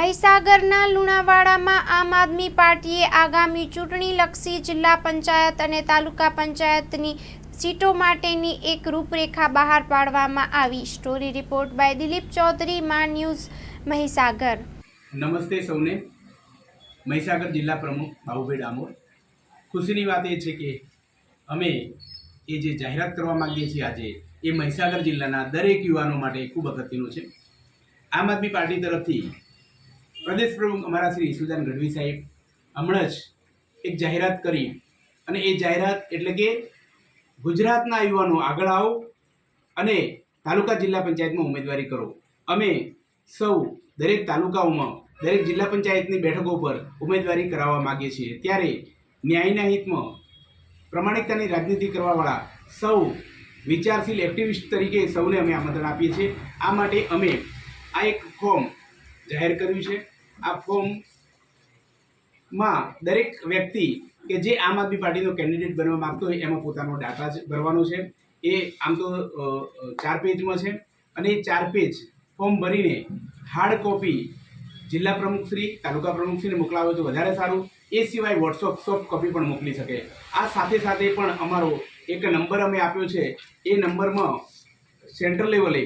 મહીસાગરના લુણાવાડામાં આમ આદમી પાર્ટીએ આગામી ચૂંટણીલક્ષી જિલ્લા પંચાયત અને તાલુકા પંચાયતની સીટો માટેની એક રૂપરેખા બહાર પાડવામાં આવી। Story report by Dilip Chaudhary, માં ન્યૂઝ, મહીસાગર। નમસ્તે સૌને। મહીસાગર જિલ્લા પ્રમુખ બાબુભાઈ ડામોર। ખુશીની વાત એ છે કે અમે એ જે જાહેરાત કરવા માંગીએ છીએ આજે એ મહીસાગર જિલ્લાના દરેક યુવાનો માટે ખૂબ અગત્યનું છે। આમ આદમી પાર્ટી તરફથી પ્રદેશ પ્રમુખ અમારા શ્રી ઈસુદાન ગઢવી સાહેબ હમણાં જ એક જાહેરાત કરી અને એ જાહેરાત એટલે કે ગુજરાતના યુવાનો આગળ આવો અને તાલુકા જિલ્લા પંચાયતમાં ઉમેદવારી કરો। અમે સૌ દરેક તાલુકાઓમાં દરેક જિલ્લા પંચાયતની બેઠકો પર ઉમેદવારી કરાવવા માગીએ છીએ। ત્યારે ન્યાયના હિતમાં પ્રમાણિકતાની રાજનીતિ કરવાવાળા સૌ વિચારશીલ એક્ટિવિસ્ટ તરીકે સૌને અમે આમંત્રણ આપીએ છીએ। આ માટે અમે આ એક ફોર્મ જાહેર કર્યું છે। આ ફોર્મમાં દરેક વ્યક્તિ કે જે આમ આદમી પાર્ટીનો કેન્ડિડેટ બનવા માંગતો હોય એમાં પોતાનો ડાટા ભરવાનો છે। એ આમ તો 4 પેજમાં છે અને એ 4 પેજ ફોર્મ ભરીને હાર્ડ કોપી જિલ્લા પ્રમુખશ્રી, તાલુકા પ્રમુખશ્રીને મોકલાવે તો વધારે સારું। એ સિવાય વોટ્સઅપ સોફ્ટ કોપી પણ મોકલી શકે। આ સાથે સાથે પણ અમારો એક નંબર અમે આપ્યો છે। એ નંબરમાં સેન્ટ્રલ લેવલે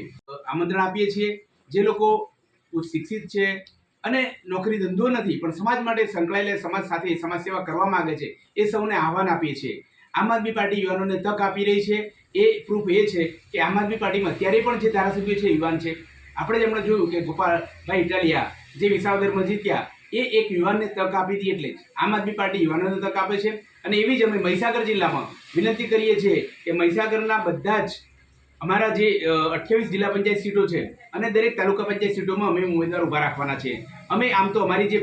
આમંત્રણ આપીએ છીએ। જે લોકો શિક્ષિત છે અને નોકરી ધંધો નથી પણ સમાજ માટે સંકળાયેલા, સમાજ સાથે સમાજ સેવા કરવા માંગે છે, એ સૌને આહવાન આપીએ છીએ। આમ આદમી પાર્ટી યુવાનોને તક આપી રહી છે। એ પ્રૂફ એ છે કે આમ આદમી પાર્ટીમાં અત્યારે પણ જે ધારાસભ્યો છે યુવાન છે। આપણે જ હમણાં જોયું કે ગોપાલભાઈ ઇટાલિયા જે વિસાવદરમાં જીત્યા, એ એક યુવાનને તક આપી હતી। એટલે આમ આદમી પાર્ટી યુવાનોને તક આપે છે અને એવી જ અમે મહીસાગર જિલ્લામાં વિનંતી કરીએ છીએ કે મહીસાગરના બધા જ અમારા જે 28 જિલ્લા પંચાયત સીટો છે અને દરેક તાલુકા પંચાયત સીટોમાં અમે ઉમેદવાર ઊભા રાખવાના છે। અમે આમ તો અમારી જે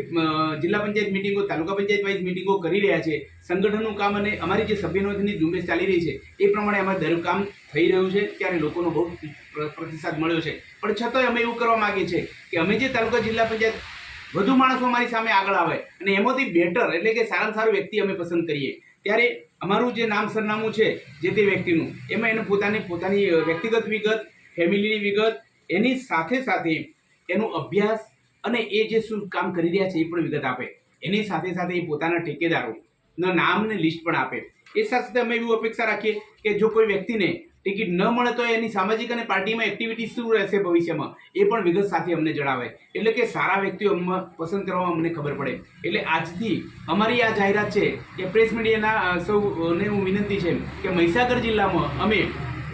જિલ્લા પંચાયત મિટિંગો, તાલુકા પંચાયત વાઇઝ મિટિંગો કરી રહ્યા છે, સંગઠનનું કામ અને અમારી જે સભ્યનોની ઝુંબેશ ચાલી રહી છે એ પ્રમાણે અમારે દરેક કામ થઈ રહ્યું છે। ત્યારે લોકોનો બહુ પ્રતિસાદ મળ્યો છે। પણ છતાંય અમે એવું કરવા માગીએ છીએ કે અમે જે તાલુકા જિલ્લા પંચાયત વધુ માણસો અમારી સામે આગળ આવે અને એમાંથી બેટર એટલે કે સારામાં સારું વ્યક્તિ અમે પસંદ કરીએ। ત્યારે અમારું જે નામ સરનામું છે જે તે વ્યક્તિનું, એમાં એને પોતાની વ્યક્તિગત વિગત, ફેમિલીની વિગત, એની સાથે સાથે એનો અભ્યાસ અને એ જે શું કામ કરી રહ્યા છે એ પણ વિગત આપે। એની સાથે સાથે એ પોતાના ઠેકેદારોના નામને લિસ્ટ પણ આપે। એ સાથે સાથે અમે એવી અપેક્ષા રાખીએ કે જો કોઈ વ્યક્તિને ટિકિટ ન મળે તો એની સામાજિક અને પાર્ટીમાં એક્ટિવિટી શું રહેશે ભવિષ્યમાં એ પણ વિગત સાથે અમને જણાવે। એટલે કે સારા વ્યક્તિઓ પસંદ કરવામાં અમને ખબર પડે। એટલે આજથી અમારી આ જાહેરાત છે કે પ્રેસ મીડિયાના સૌને હું વિનંતી છે કે મહીસાગર જિલ્લામાં અમે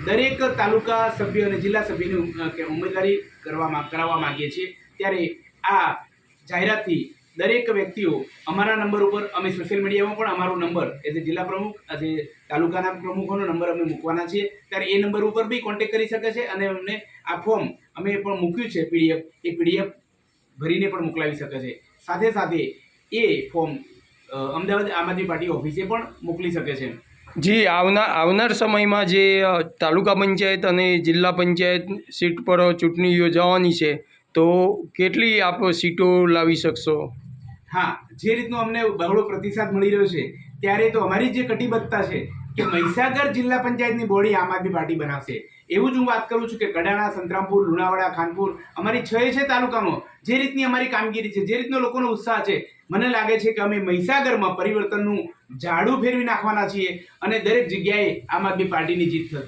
દરેક તાલુકા સભ્ય અને જિલ્લા સભ્યની ઉમેદવારી કરાવવા માંગીએ છીએ। ત્યારે આ જાહેરાતથી દરેક વ્યક્તિઓ અમારા નંબર ઉપર, અમે સોશિયલ મીડિયામાં પણ અમારો નંબર એઝ એ જિલ્લા પ્રમુખ, એઝ એ તાલુકાના પ્રમુખોનો નંબર અમે મૂકવાના છીએ। ત્યારે એ નંબર ઉપર બી કોન્ટેક્ટ કરી શકે છે અને અમને આ ફોર્મ અમે પણ મૂક્યું છે PDF, એ PDF ભરીને પણ મોકલાવી શકે છે। સાથે સાથે એ ફોર્મ અમદાવાદ આમ આદમી પાર્ટી ઓફિસે પણ મોકલી શકે છે। જી, આવનાર સમયમાં જે તાલુકા પંચાયત અને જિલ્લા પંચાયત સીટ પર ચૂંટણી યોજાવાની છે તો કેટલી આપ સીટો લાવી શકશો? હા, જે રીતનો અમને બહોળો પ્રતિસાદ મળી રહ્યો છે ત્યારે તો અમારી જે કટિબદ્ધતા છે કે મહીસાગર જિલ્લા પંચાયતની બોડી આમ આદમી પાર્ટી બનાવશે। એવું જ હું વાત કરું છું કે કડાણા, સંતરામપુર, લુણાવાડા, ખાનપુર, અમારી 6 તાલુકામાં જે રીતની અમારી કામગીરી છે, જે રીતનો લોકોનો ઉત્સાહ છે, મને લાગે છે કે અમે મહીસાગરમાં પરિવર્તનનું ઝાડુ ફેરવી નાખવાના છીએ અને દરેક જગ્યાએ આમ આદમી પાર્ટીની જીત થશે।